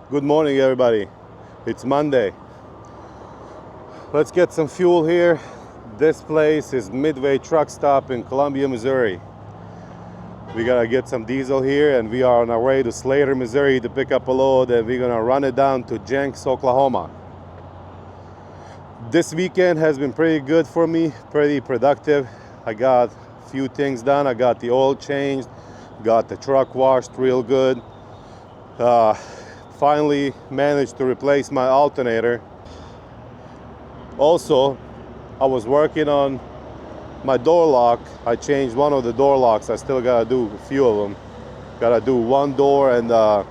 Good morning, everybody. It's Monday. Let's get some fuel here. This place is Midway Truck Stop in Columbia, Missouri. We gotta get some diesel here, and we are on our way to Slater, Missouri to pick up a load, and we're gonna run it down to Jenks, Oklahoma. This weekend has been pretty good for me, pretty productive. I got a few things done. I got the oil changed, got the truck washed real good. Finally managed to replace my alternator. Also, I was working on my door lock. I changed one of the door locks. I still gotta do a few of them. Gotta do one door and the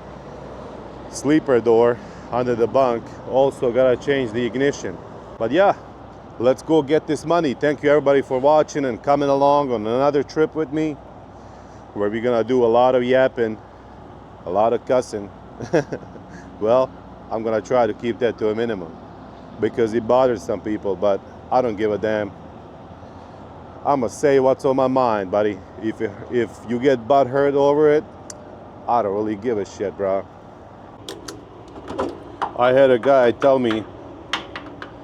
sleeper door under the bunk. Also gotta change the ignition. But yeah, let's go get this money. Thank you everybody for watching and coming along on another trip with me, where we're gonna do a lot of yapping, a lot of cussing. Well, I'm gonna try to keep that to a minimum because it bothers some people, but I don't give a damn. I'm gonna say what's on my mind, buddy. If you get butt hurt over it, I don't really give a shit, bro. I had a guy tell me,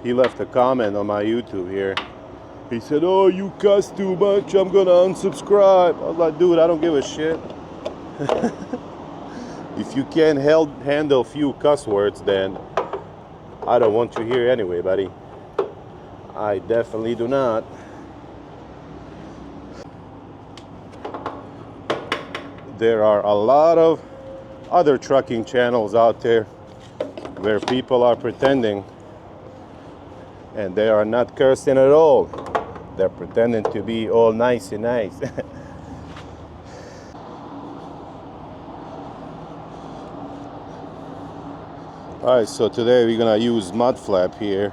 he left a comment on my YouTube here. He said, "Oh, you cuss too much, I'm gonna unsubscribe." I was like, dude, I don't give a shit. If you can't handle few cuss words, then I don't want you here anyway, buddy. I definitely do not. There are a lot of other trucking channels out there where people are pretending, and they are not cursing at all. They're pretending to be all nice and nice. Alright, so today we're gonna use mud flap here,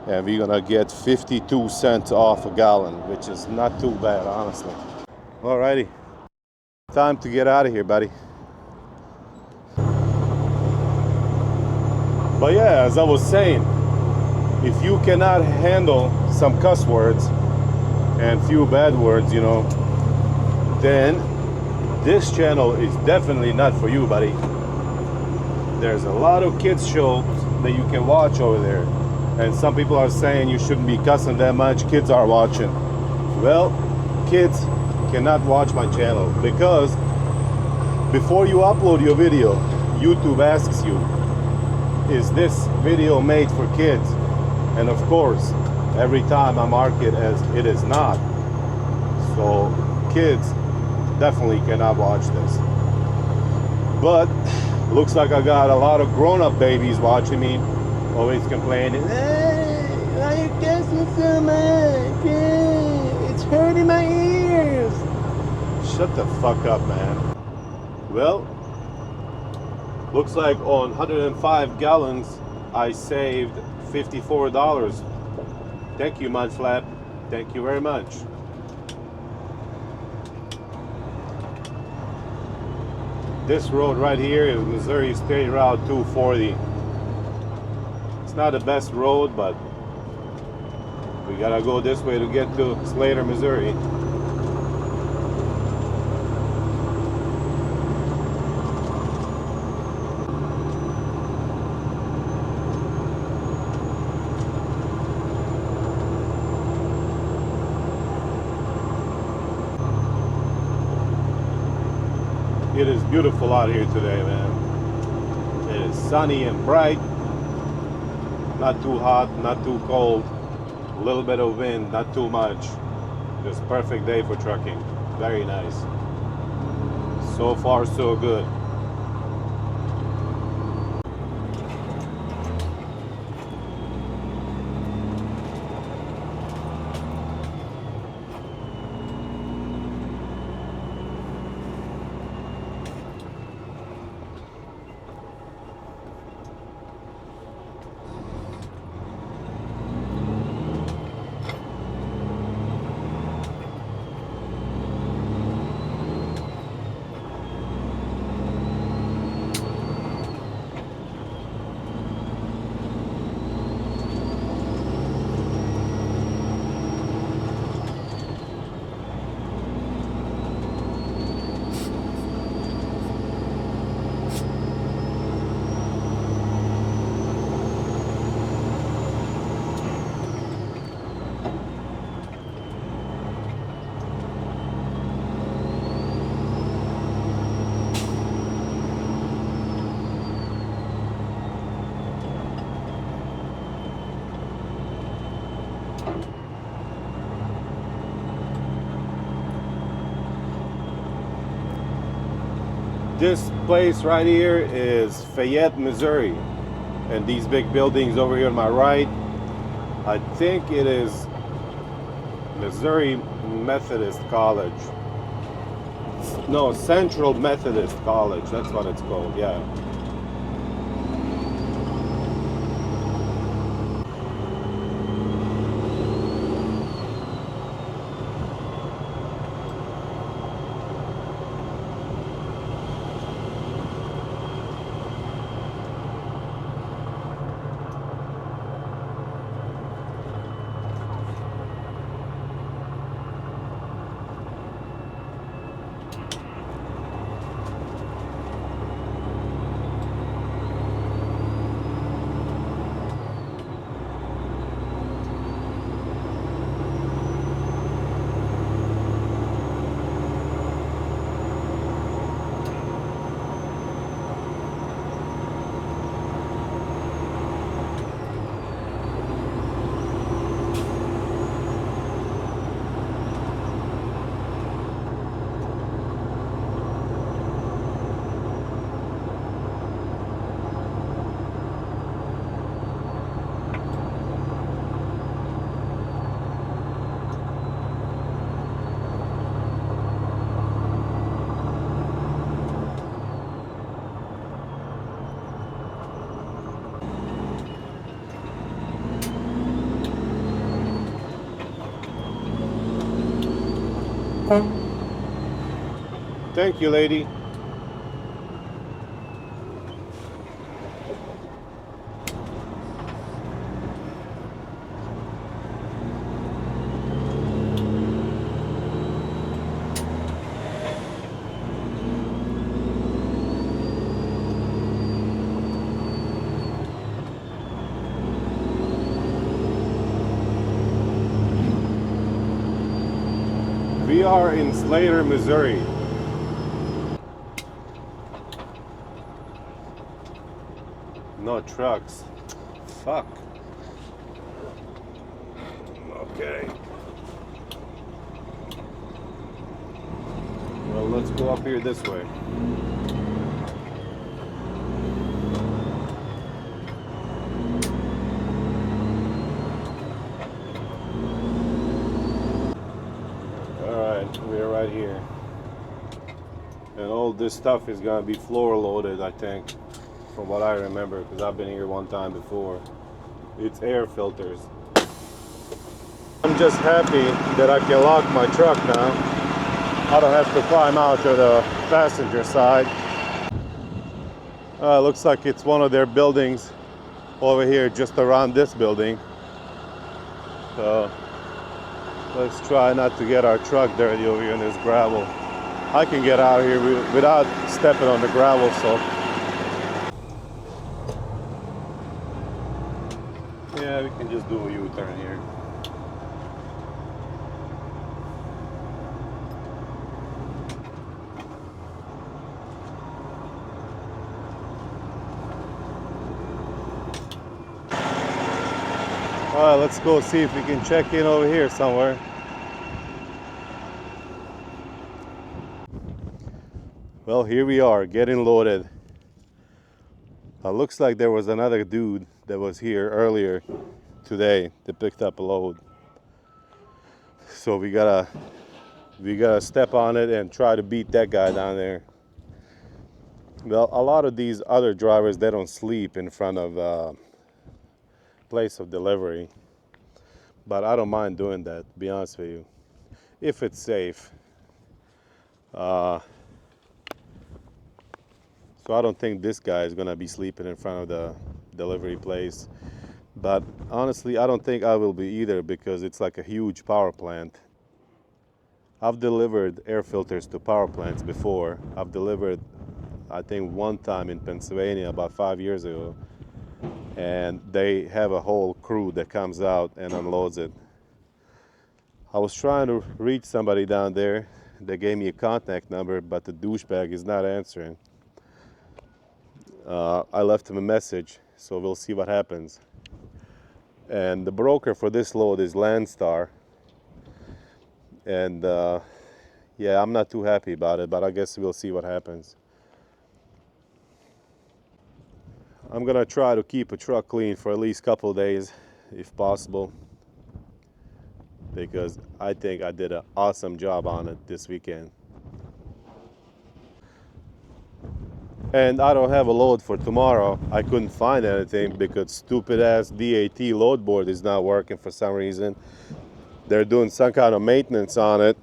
and we're gonna get 52 cents off a gallon, which is not too bad, honestly. Alrighty, time to get out of here, buddy. But yeah, as I was saying, if you cannot handle some cuss words and few bad words, then this channel is definitely not for you, buddy. There's a lot of kids shows that you can watch over there, and some people are saying you shouldn't be cussing that much. Kids are watching. Well, kids cannot watch my channel because before you upload your video, YouTube asks you, is this video made for kids? And of course, every time I mark it as it is not. So kids definitely cannot watch this. But looks like I got a lot of grown-up babies watching me, always complaining, "Hey, why you cussing so much? It's hurting my ears." Shut the fuck up, man. Well, looks like on 105 gallons, I saved $54. Thank you, Mudflap. Thank you very much. This road right here is Missouri State Route 240. It's not the best road, but we gotta go this way to get to Slater, Missouri. It is beautiful out here today, man. It is sunny and bright. Not too hot, not too cold. A little bit of wind, not too much. Just perfect day for trucking. Very nice. So far, so good. This place right here is Fayette, Missouri. And these big buildings over here on my right, I think it is Missouri Methodist College. No, Central Methodist College. That's what it's called, yeah. Thank you, lady. We are in Slater, Missouri. No trucks. Fuck. Okay. Well, let's go up here this way. Alright, we're right here. And all this stuff is gonna be floor loaded, I think, from what I remember, because I've been here one time before. It's air filters. I'm just happy that I can lock my truck now. I don't have to climb out to the passenger side. Looks like it's one of their buildings over here, just around this building. So let's try not to get our truck dirty over here in this gravel. I can get out of here without stepping on the gravel, so. Yeah, we can just do a U-turn here. All right, let's go see if we can check in over here somewhere. Well, here we are, getting loaded. Looks like there was another dude that was here earlier today that picked up a load. So we gotta step on it and try to beat that guy down there. Well, a lot of these other drivers, they don't sleep in front of place of delivery, but I don't mind doing that, to be honest with you, if it's safe. So I don't think this guy is gonna be sleeping in front of the delivery place, but honestly I don't think I will be either, because it's like a huge power plant. I've delivered air filters to power plants before. I've delivered, I think, one time in Pennsylvania about 5 years ago, and they have a whole crew that comes out and unloads it. I was trying to reach somebody down there. They gave me a contact number, but the douchebag is not answering. I left him a message, so we'll see what happens. And the broker for this load is Landstar. And yeah, I'm not too happy about it, but I guess we'll see what happens. I'm gonna try to keep a truck clean for at least a couple of days if possible, because I think I did an awesome job on it this weekend. And I don't have a load for tomorrow. I couldn't find anything because stupid ass DAT load board is not working for some reason. They're doing some kind of maintenance on it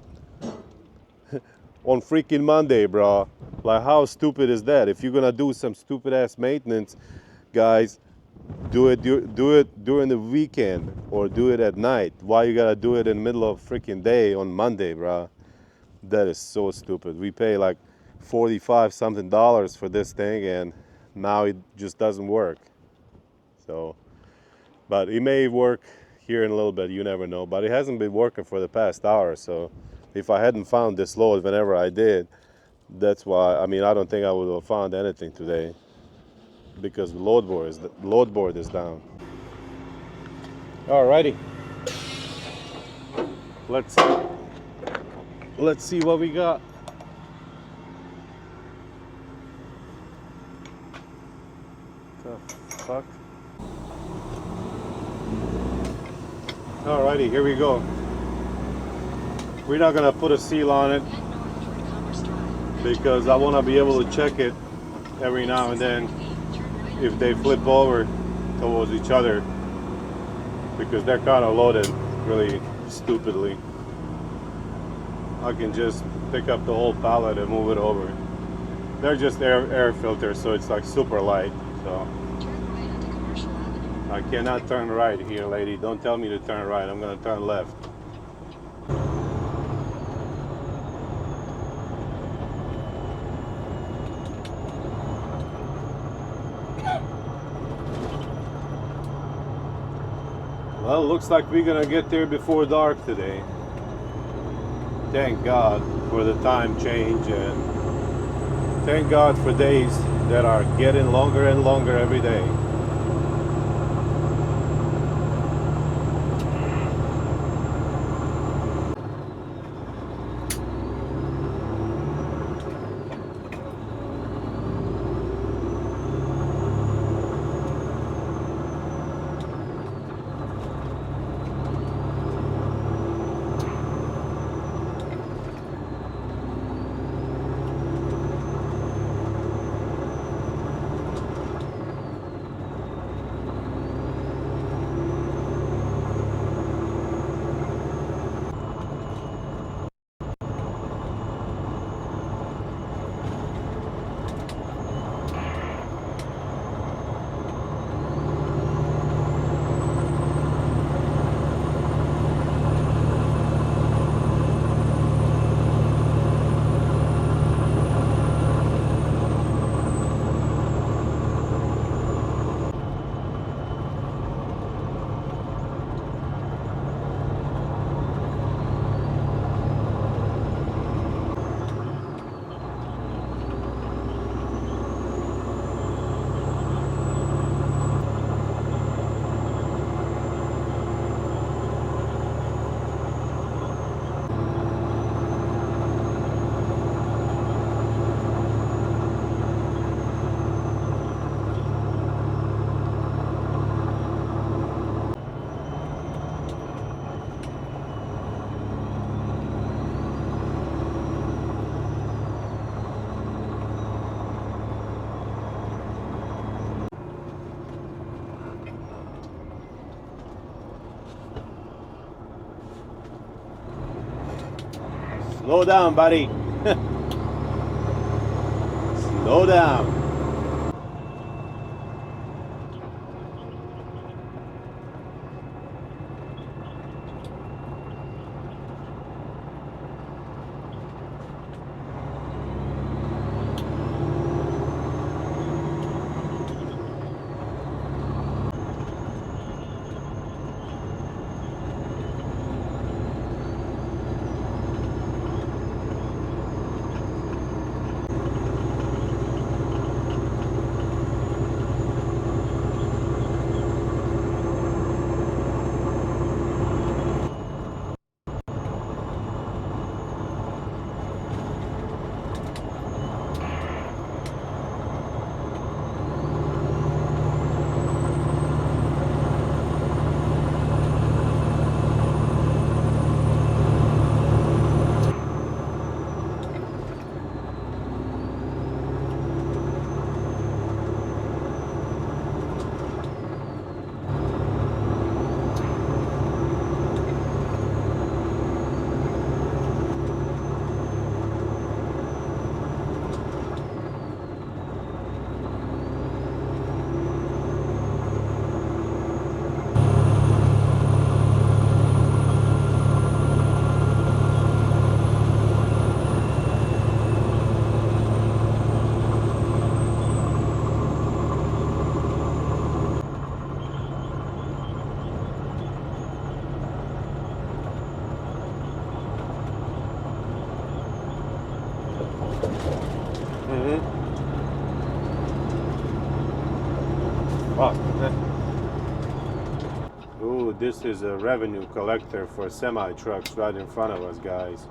on freaking Monday, bro. Like, how stupid is that? If you're gonna do some stupid ass maintenance, guys, do it during the weekend or do it at night. Why you gotta do it in the middle of freaking day on Monday, bro? That is so stupid. We pay like 45 something dollars for this thing and now it just doesn't work. So, but it may work here in a little bit, you never know. But it hasn't been working for the past hour. So if I hadn't found this load whenever I did, that's why, I mean, I don't think I would have found anything today because the load board is down. Alrighty, let's see what we got. The fuck. Alrighty, here we go. We're not gonna put a seal on it because I want to be able to check it every now and then if they flip over towards each other, because they're kind of loaded really stupidly. I can just pick up the whole pallet and move it over. They're just air filters, so it's like super light. So I cannot turn right here, lady. Don't tell me to turn right. I'm gonna turn left. Well, looks like we're gonna get there before dark today. Thank God for the time change, and thank God for days that are getting longer and longer every day. Slow down, buddy. Slow down. Fuck. Ooh, this is a revenue collector for semi trucks right in front of us, guys.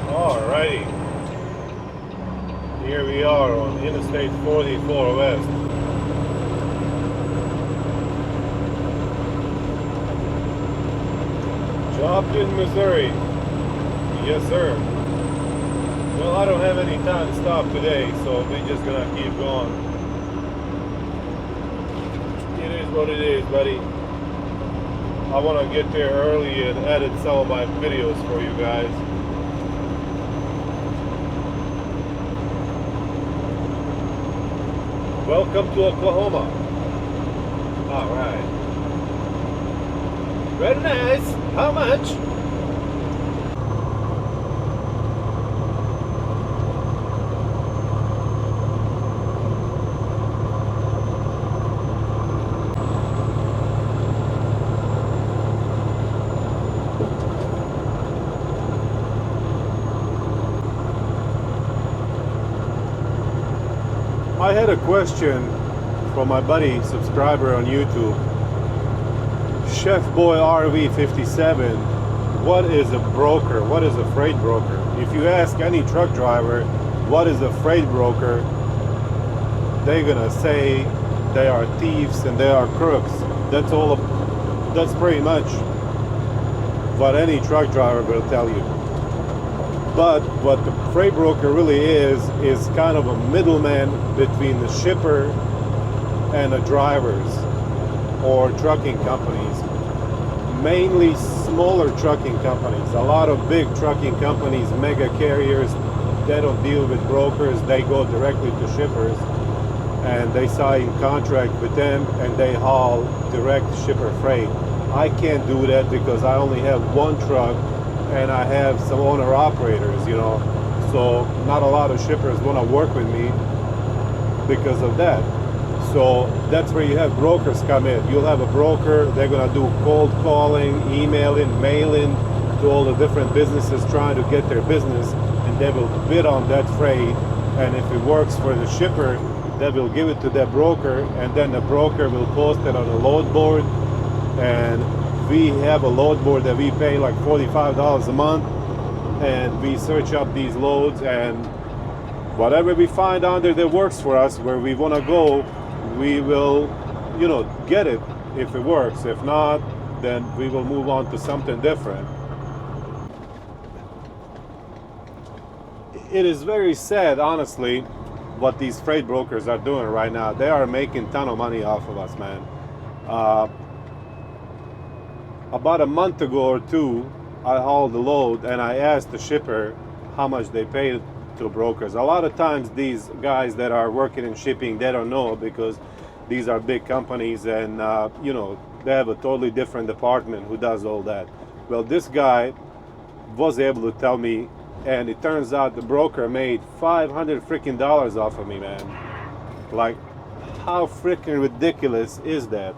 Alrighty, here we are on Interstate 44 West. Joplin, Missouri. Yes, sir. Well, I don't have any time to stop today, so we're just gonna keep going. It is what it is, buddy. I want to get there early and edit some of my videos for you guys. Welcome to Oklahoma. All right. Very nice. How much? I had a question from my buddy subscriber on YouTube, Chef Boy RV57. What is a broker? What is a freight broker? If you ask any truck driver what is a freight broker, they're gonna say they are thieves and they are crooks. That's all. That's pretty much what any truck driver will tell you. But what the freight broker really is kind of a middleman between the shipper and the drivers or trucking companies. Mainly smaller trucking companies. A lot of big trucking companies, mega carriers, they don't deal with brokers. They go directly to shippers and they sign contract with them and they haul direct shipper freight. I can't do that because I only have one truck and I have some owner operators, you know, so not a lot of shippers want to work with me because of that. So that's where you have brokers come in. You'll have a broker, they're going to do cold calling, emailing, mailing to all the different businesses trying to get their business, and they will bid on that freight, and if it works for the shipper, they will give it to that broker, and then the broker will post it on a load board, and we have a load board that we pay like $45 a month, and we search up these loads, and whatever we find on there that works for us, where we want to go, we will, you know, get it if it works. If not, then we will move on to something different. It is very sad, honestly, what these freight brokers are doing right now. They are making a ton of money off of us, man. About a month ago or two, I hauled the load and I asked the shipper how much they paid to brokers. A lot of times these guys that are working in shipping, they don't know because these are big companies and you know, they have a totally different department who does all that. Well, this guy was able to tell me, and it turns out the broker made $500 freaking off of me, man. Like, how freaking ridiculous is that?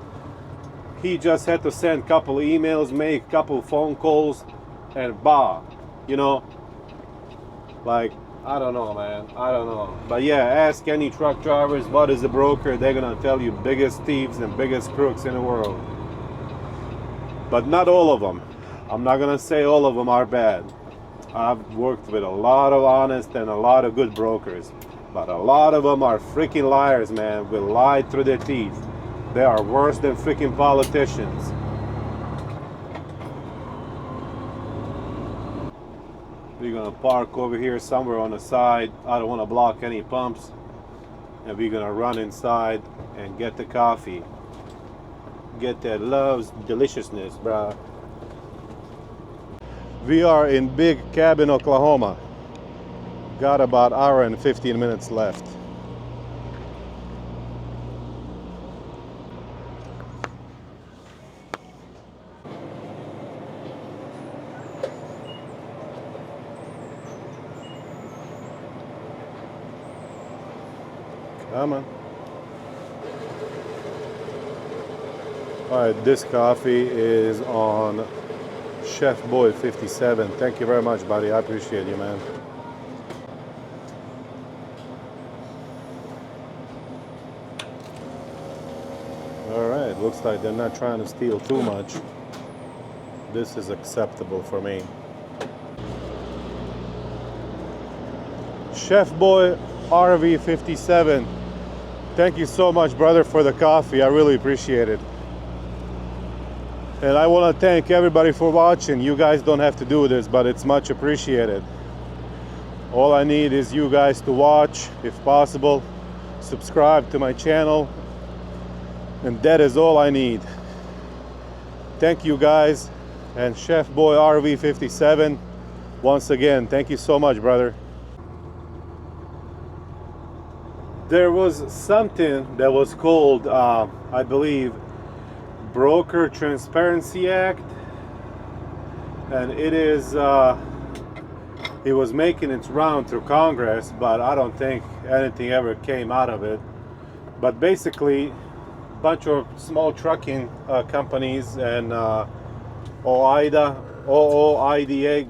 He just had to send a couple emails, make a couple phone calls, and bah, you know, like, I don't know, man. I don't know. But yeah, ask any truck drivers what is a broker. They're gonna tell you biggest thieves and biggest crooks in the world. But not all of them. I'm not gonna say all of them are bad. I've worked with a lot of honest and a lot of good brokers. But a lot of them are freaking liars, man. Will lie through their teeth. They are worse than freaking politicians. We're gonna park over here somewhere on the side. I don't want to block any pumps. And we're gonna run inside and get the coffee. Get that love's deliciousness, bruh. We are in Big Cabin, Oklahoma. Got about an hour and 15 minutes left. Come on. Alright, this coffee is on Chef Boy 57. Thank you very much, buddy. I appreciate you, man. Alright, looks like they're not trying to steal too much. This is acceptable for me. Chef Boy RV 57. Thank you so much, brother, for the coffee. I really appreciate it. And I want to thank everybody for watching. You guys don't have to do this, but it's much appreciated. All I need is you guys to watch, if possible. Subscribe to my channel. And that is all I need. Thank you guys. And Chef Boy RV 57, once again, thank you so much, brother. There was something that was called, I believe, Broker Transparency Act, and it was making its round through Congress, but I don't think anything ever came out of it. But basically, a bunch of small trucking companies and OOIDA,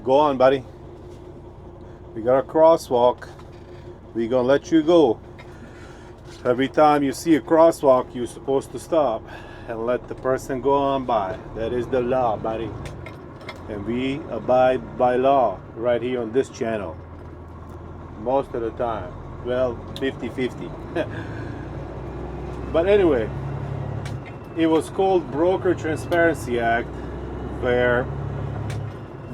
go on, buddy. We got a crosswalk. We're gonna let you go. Every time you see a crosswalk, you're supposed to stop and let the person go on by. That is the law, buddy. And we abide by law right here on this channel. Most of the time. Well, 50-50. But anyway, it was called Broker Transparency Act, where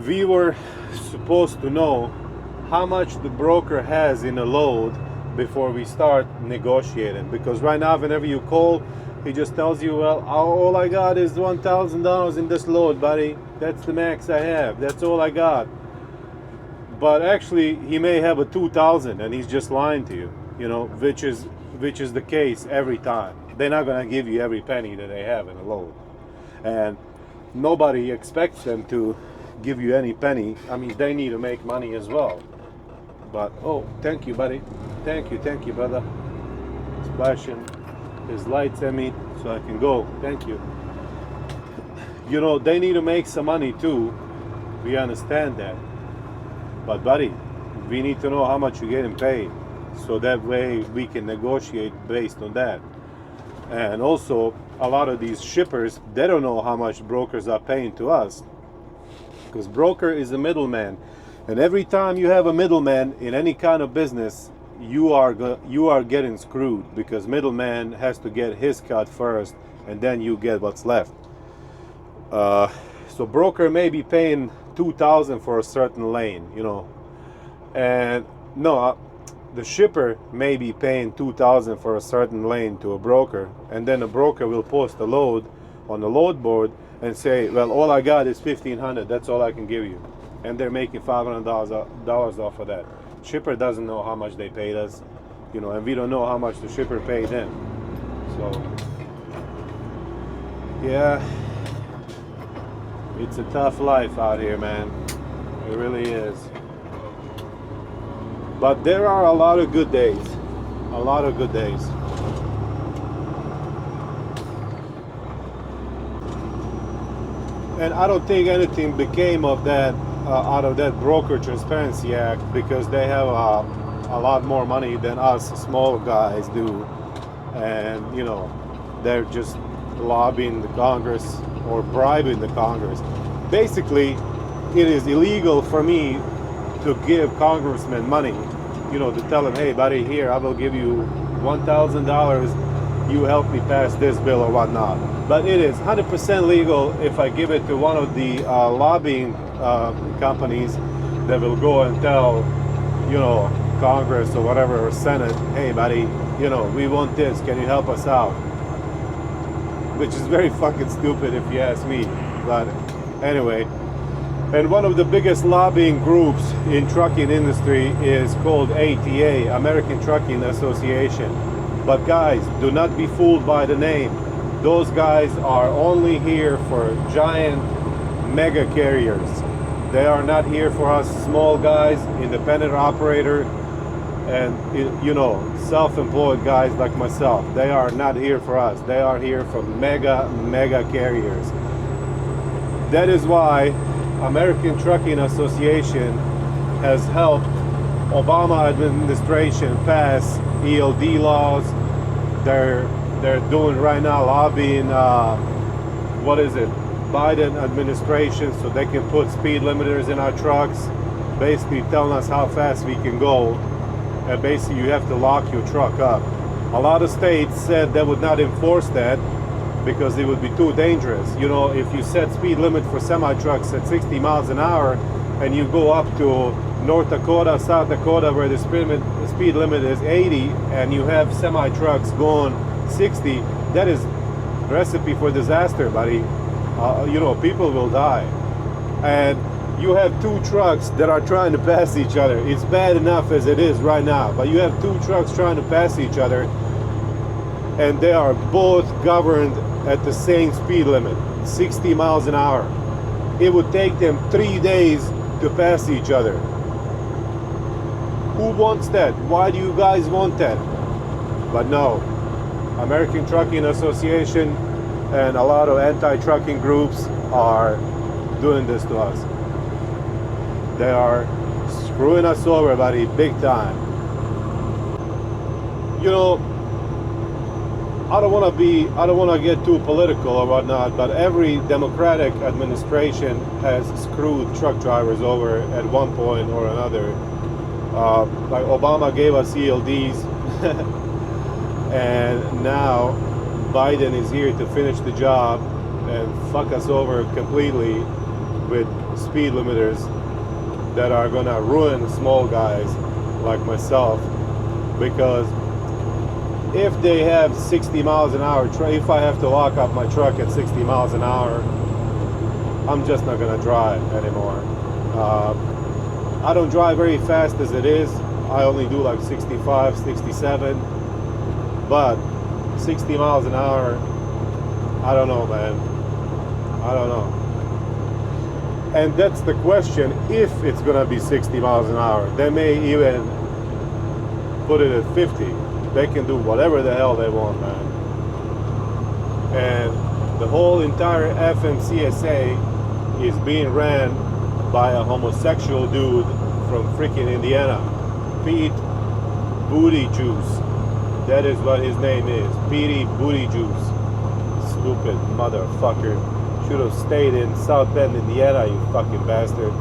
we were supposed to know how much the broker has in a load before we start negotiating. Because right now, whenever you call, he just tells you, well, all I got is $1,000 in this load, buddy. That's the max I have. That's all I got. But actually, he may have a 2,000 and he's just lying to you, you know, which is the case every time. They're not going to give you every penny that they have in a load. And nobody expects them to give you any penny. I mean, they need to make money as well. But, oh, thank you, buddy. Thank you, brother. Splashing his lights at me so I can go. Thank you. You know, they need to make some money too. We understand that. But, buddy, we need to know how much you're getting paid, so that way we can negotiate based on that. And also, a lot of these shippers, they don't know how much brokers are paying to us, because broker is a middleman. And every time you have a middleman in any kind of business, you are getting screwed, because middleman has to get his cut first, and then you get what's left. So broker may be paying $2,000 for a certain lane, you know, and no, the shipper may be paying $2,000 for a certain lane to a broker, and then a broker will post a load on the load board and say, well, all I got is $1,500. That's all I can give you. And they're making $500 off of that. Shipper doesn't know how much they paid us, you know, and we don't know how much the shipper paid them. So, yeah, it's a tough life out here, man. It really is. But there are a lot of good days. A lot of good days. And I don't think anything became of that out of that Broker Transparency Act because they have a lot more money than us small guys do, and you know, they're just lobbying the Congress or bribing the Congress. Basically, it is illegal for me to give congressmen money, you know, to tell them, hey buddy, here, I will give you $1,000, you help me pass this bill or whatnot. But it is 100% legal if I give it to one of the lobbying companies that will go and tell, you know, Congress or whatever, or Senate, hey buddy, you know, we want this, can you help us out? Which is very fucking stupid if you ask me. But anyway, and one of the biggest lobbying groups in trucking industry is called ATA, American Trucking Association. But guys, do not be fooled by the name. Those guys are only here for giant mega carriers. They are not here for us small guys, independent operator, and you know, self-employed guys like myself. They are not here for us. They are here for mega carriers. That is why American Trucking Association has helped Obama administration pass ELD laws. They're doing right now lobbying Biden administration so they can put speed limiters in our trucks, basically telling us how fast we can go, and basically you have to lock your truck up. A lot of states said they would not enforce that because it would be too dangerous. You know, if you set speed limit for semi trucks at 60 miles an hour and you go up to North Dakota, South Dakota, where the speed limit is 80, and you have semi trucks going 60, that is a recipe for disaster, buddy. You know, people will die. And you have two trucks that are trying to pass each other. It's bad enough as it is right now, but you have two trucks trying to pass each other, and they are both governed at the same speed limit, 60 miles an hour. It would take them 3 days to pass each other. Who wants that? Why do you guys want that? But no, American Trucking Association and a lot of anti-trucking groups are doing this to us. They are screwing us over, buddy, big time. You know, I don't want to get too political or whatnot, but every Democratic administration has screwed truck drivers over at one point or another. Like Obama gave us ELDs, and now Biden is here to finish the job and fuck us over completely with speed limiters that are gonna ruin small guys like myself. Because if they have 60 miles an hour, if I have to lock up my truck at 60 miles an hour, I'm just not gonna drive anymore. I don't drive very fast as it is. I only do like 65, 67, but 60 miles an hour, I don't know, man. I don't know. And that's the question, if it's gonna be 60 miles an hour. They may even put it at 50. They can do whatever the hell they want, man. And the whole entire FMCSA is being ran by a homosexual dude from freaking Indiana, Pete Booty Juice. That is what his name is, Petey Booty Juice. Stupid motherfucker. Should have stayed in South Bend, Indiana, you fucking bastard.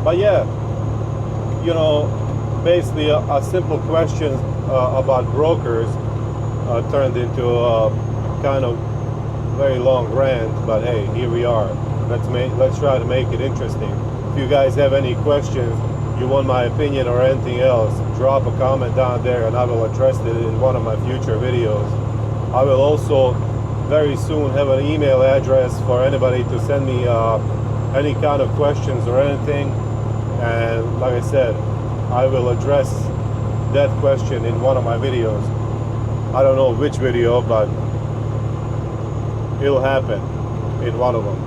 But yeah, you know, basically a simple question about brokers turned into a kind of very long rant. But hey, here we are. Let's try to make it interesting. If you guys have any questions, you want my opinion or anything else, drop a comment down there and I will address it in one of my future videos. I will also very soon have an email address for anybody to send me any kind of questions or anything. And like I said, I will address that question in one of my videos. I don't know which video, but it'll happen in one of them.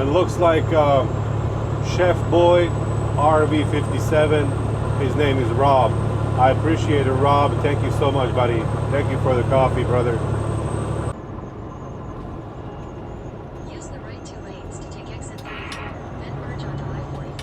And looks like Chef Boy RV57 His name is Rob. I appreciate it, Rob. Thank you so much, buddy. Thank you for the coffee, brother. Use the right two lanes to take exit 34, then merge onto I-44.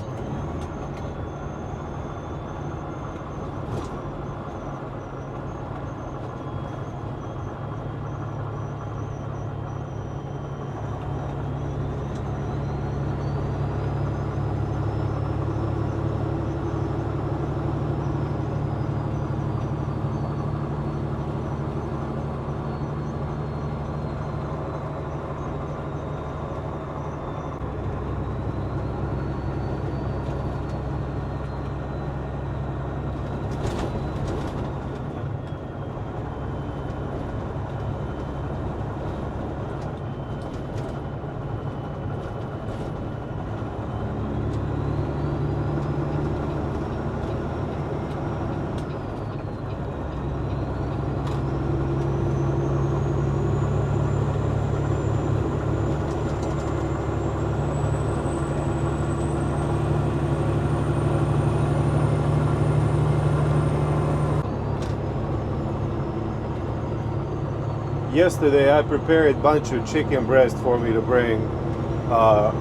Yesterday I prepared a bunch of chicken breast for me to bring.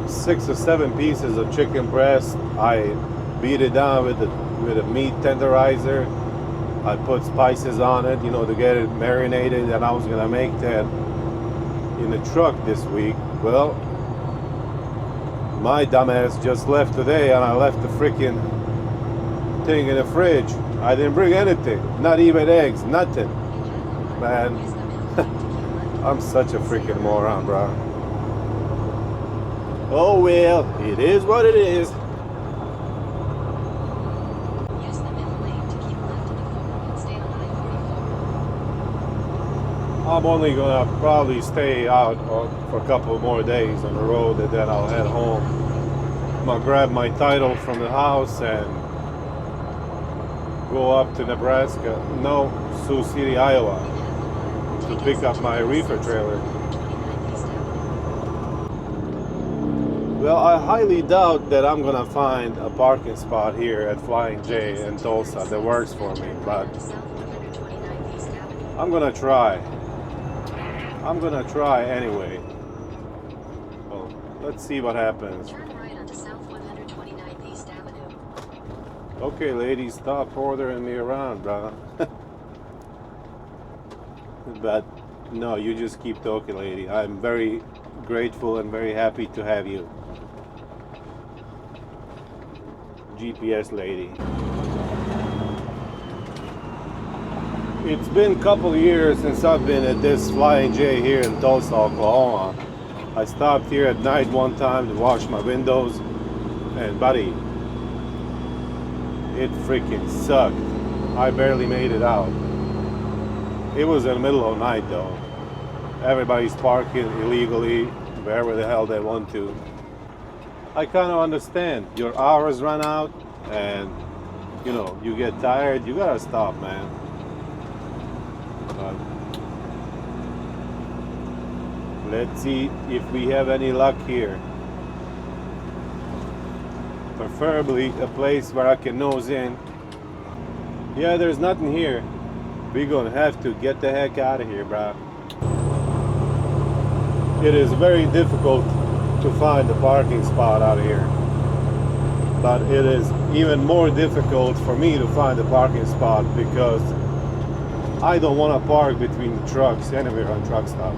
6 or 7 pieces of chicken breast. I beat it down with a meat tenderizer. I put spices on it, you know, to get it marinated, and I was gonna make that in the truck this week. Well, my dumbass just left today, and I left the freaking thing in the fridge. I didn't bring anything, not even eggs, nothing. Man, I'm such a freaking moron, bro. Oh well, it is what it is. Use the middle lane to keep left in the forward and stay on I-44. I'm only gonna probably stay out for a couple more days on the road, and then I'll head home. I'm gonna grab my title from the house and go up to Nebraska, no, Sioux City, Iowa, to pick up my reefer trailer. Well, I highly doubt that I'm gonna find a parking spot here at Flying J in Tulsa that works for me, but I'm gonna try. I'm gonna try anyway. Well, let's see what happens. Turn right onto South 129th East Avenue. Okay, ladies, stop ordering me around, brother. But no, you just keep talking, lady. I'm very grateful and very happy to have you. GPS lady. It's been a couple of years since I've been at this Flying J here in Tulsa, Oklahoma. I stopped here at night one time to wash my windows, and buddy, it freaking sucked. I barely made it out. It was in the middle of the night though. Everybody's parking illegally wherever the hell they want to. I kind of understand. Your hours run out and you know, you get tired, you gotta stop, man. But let's see if we have any luck here. Preferably a place where I can nose in. Yeah, there's nothing here. We're gonna have to get the heck out of here, bro. It is very difficult to find a parking spot out here. But it is even more difficult for me to find a parking spot because I don't want to park between the trucks anywhere on truck stop.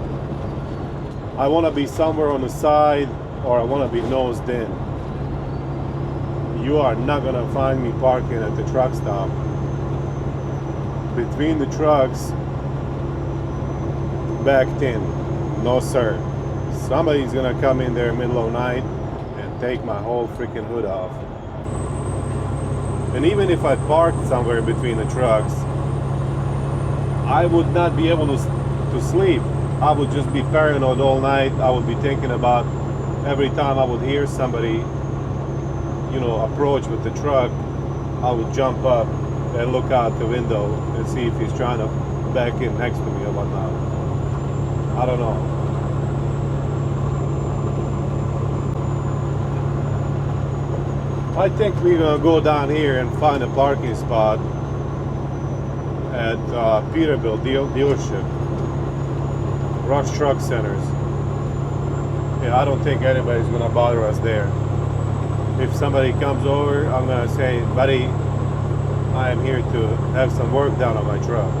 I want to be somewhere on the side, or I want to be nosed in. You are not going to find me parking at the truck stop. Between the trucks, backed in. No sir. Somebody's going to come in there middle of the night and take my whole freaking hood off. And even if I parked somewhere between the trucks, I would not be able to sleep. I would just be paranoid all night. I would be thinking about every time I would hear somebody, you know, approach with the truck, I would jump up and look out the window and see if he's trying to back in next to me or whatnot. I don't know. I think we're gonna go down here and find a parking spot at Peterbilt dealership, Rush Truck Centers. Yeah, I don't think anybody's gonna bother us there. If somebody comes over, I'm gonna say, buddy, I am here to have some work done on my truck.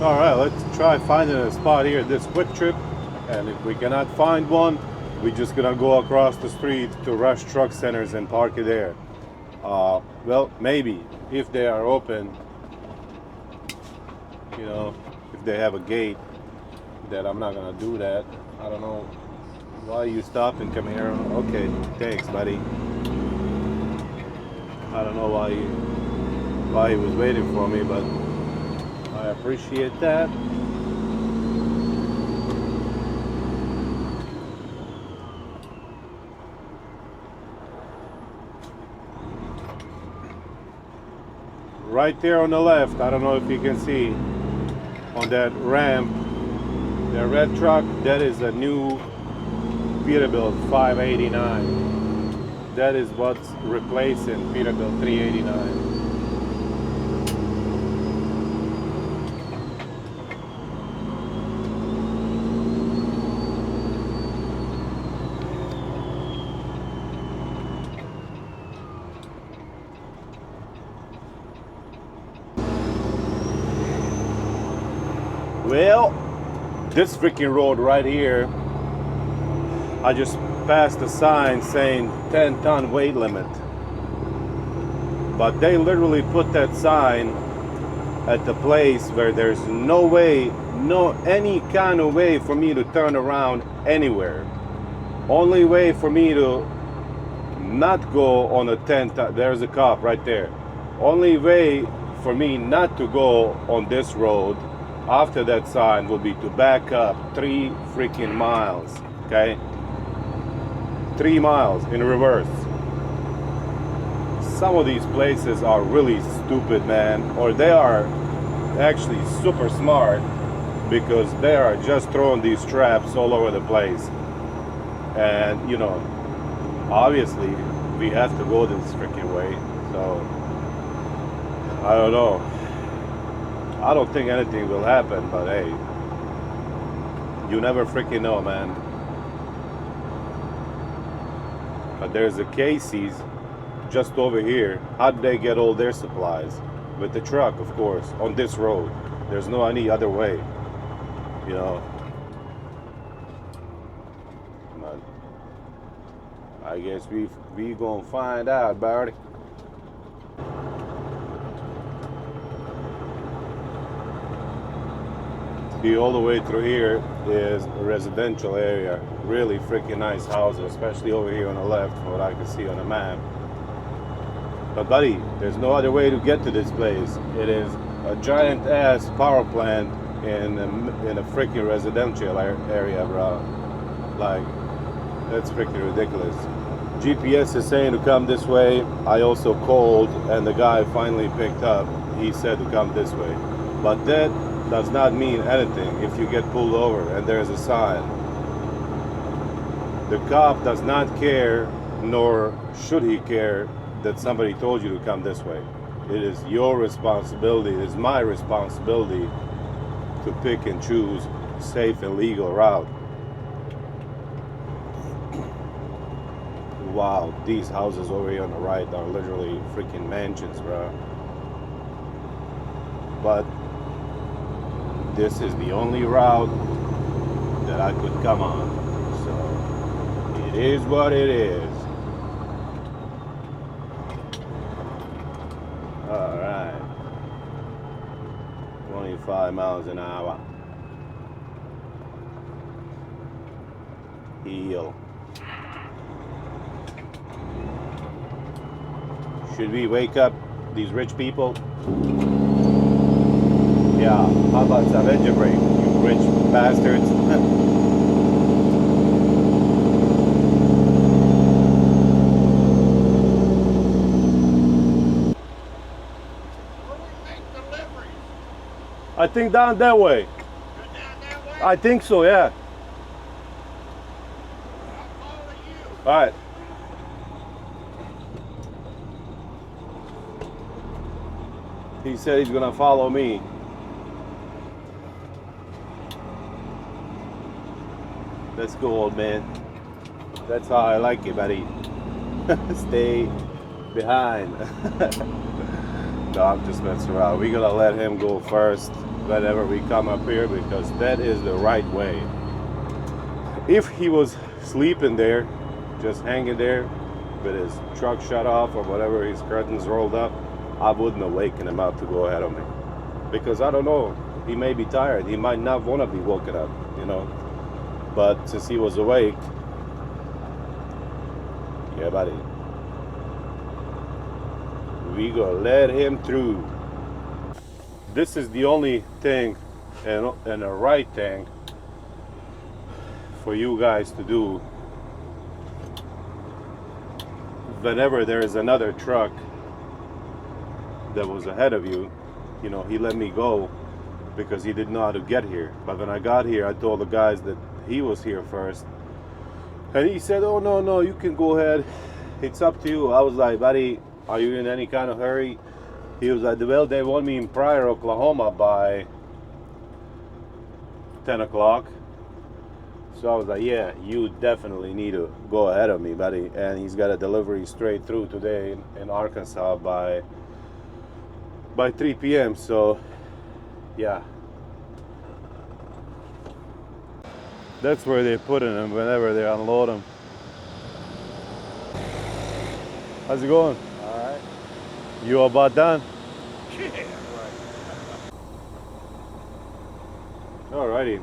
All right, let's try finding a spot here this quick trip, and if we cannot find one, we're just gonna go across the street to Rush Truck Centers and park it there. Well, maybe if they are open, you know, if they have a gate, that I'm not gonna do that. I don't know why you stop and come here. Okay, thanks, buddy. I don't know why he was waiting for me, but I appreciate that. Right there on the left, I don't know if you can see, on that ramp, the red truck, that is a new Peterbilt 589. That is what's replacing Peterbilt 389. Well, this freaking road right here, I just passed a sign saying 10-ton weight limit. But they literally put that sign at the place where there's no way, any kind of way for me to turn around anywhere. Only way for me to not go on a 10-ton, there's a cop right there. Only way for me not to go on this road after that sign will be to back up 3 freaking miles, okay? 3 miles in reverse. Some of these places are really stupid, man, or they are actually super smart because they are just throwing these traps all over the place. And, you know, obviously we have to go this freaking way, so I don't know. I don't think anything will happen, but hey, you never freaking know, man. But there's a Casey's just over here. How did they get all their supplies? With the truck, of course, on this road. There's no any other way, you know. But I guess we gonna find out about it. All the way through here is a residential area, really freaking nice houses, especially over here on the left from what I can see on the map. But buddy, there's no other way to get to this place. It is a giant ass power plant in a freaking residential area, bro. Like, that's freaking ridiculous. GPS is saying to come this way. I also called and the guy finally picked up. He said to come this way, but that does not mean anything if you get pulled over and there's a sign. The cop does not care, nor should he care, that somebody told you to come this way. It is your responsibility, it is my responsibility to pick and choose safe and legal route. Wow, these houses over here on the right are literally freaking mansions, bro. But this is the only route that I could come on. So it is what it is. All right. 25 miles an hour. Heel. Should we wake up these rich people? Yeah, how about some engine brake, you rich bastards? I think down that way. I think so, yeah. All right. He said he's gonna follow me. Let's go, old man. That's how I like it, buddy. Stay behind. No, I'm just messing around. We're gonna let him go first whenever we come up here because that is the right way. If he was sleeping there, just hanging there with his truck shut off or whatever, his curtains rolled up, I wouldn't awaken him up to go ahead of me. Because I don't know, he may be tired. He might not want to be woken up, you know. But since he was awake, yeah, buddy, we gonna let him through. This is the only thing and the right thing for you guys to do whenever there is another truck that was ahead of you. You know, he let me go because he didn't know how to get here. But when I got here, I told the guys that he was here first. And he said, oh, no, you can go ahead. It's up to you. I was like, buddy, are you in any kind of hurry? He was like, well, they want me in Pryor, Oklahoma by 10 o'clock. So I was like, yeah, you definitely need to go ahead of me, buddy. And he's got a delivery straight through today in Arkansas by 3 p.m. So, yeah. That's where they put them whenever they unload them. How's it going? All right. You about done? Yeah, right. Alrighty.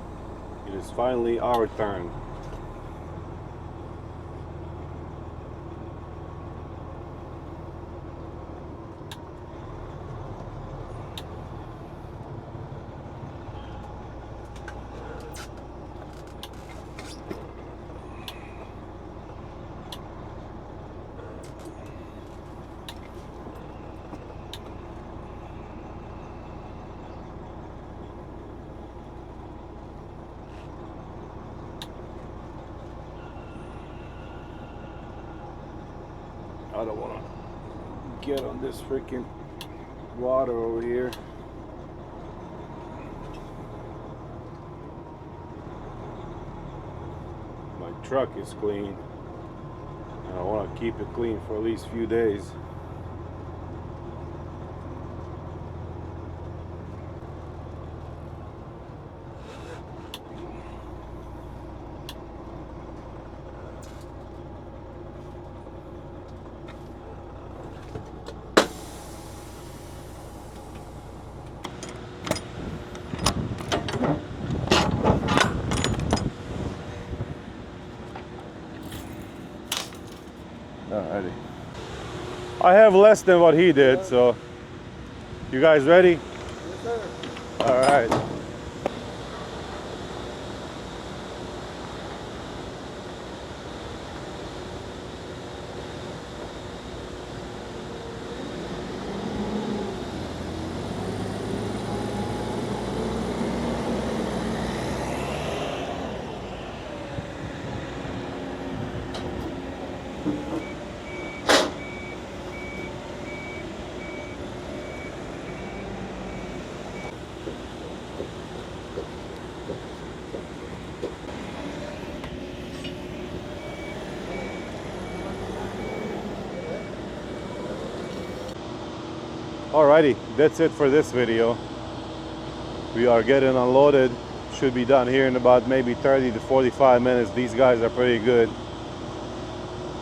It is finally our turn. I don't want to get on this freaking water over here. My truck is clean and I want to keep it clean for at least a few days. Alrighty. I have less than what he did, so you guys ready? Yes, sir. All right. Alrighty, that's it for this video. We are getting unloaded. Should be done here in about maybe 30 to 45 minutes. These guys are pretty good.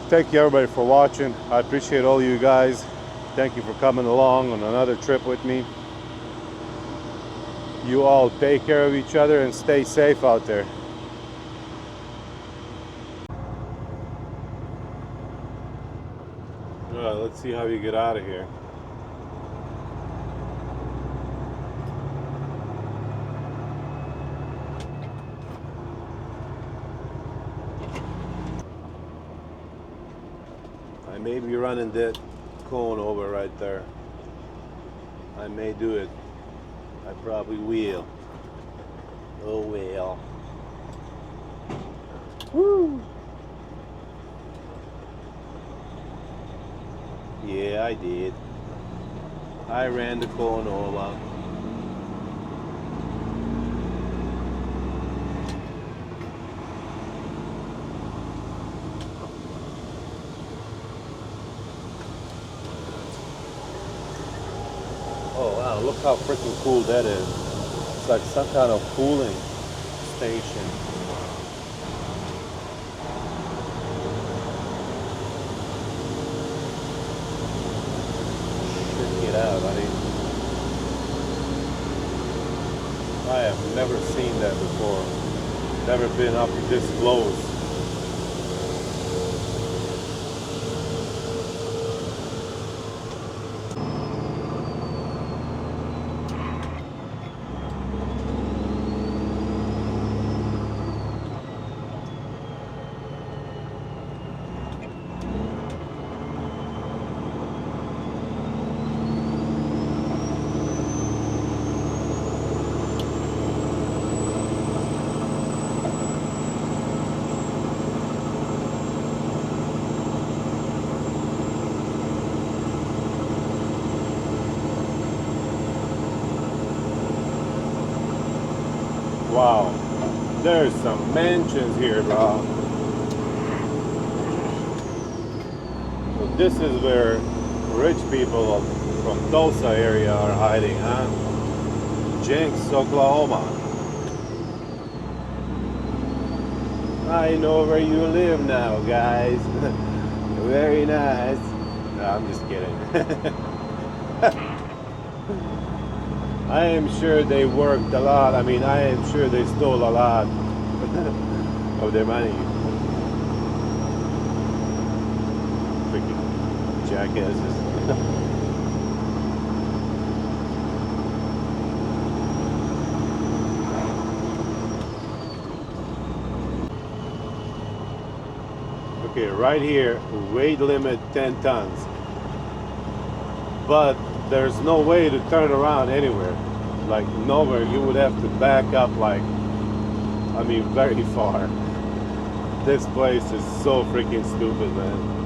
Thank you everybody for watching. I appreciate all you guys. Thank you for coming along on another trip with me. You all take care of each other and stay safe out there. Let's see how you get out of here. I may be running that cone over right there. I may do it. I probably will. Oh well. Woo! Yeah, I did. I ran the cone over. Oh wow, look how freaking cool that is. It's like some kind of cooling station. Check it out, buddy. I have never seen that before. Never been up this close. Wow, there's some mansions here, bro. So this is where rich people from Tulsa area are hiding, huh? Jenks, Oklahoma. I know where you live now, guys. Very nice. No, I'm just kidding. I am sure they worked a lot. I mean, I am sure they stole a lot of their money. Freaking jackasses. Okay, right here, weight limit 10 tons. But there's no way to turn around anywhere. Like nowhere. You would have to back up like, I mean, very far. This place is so freaking stupid, man.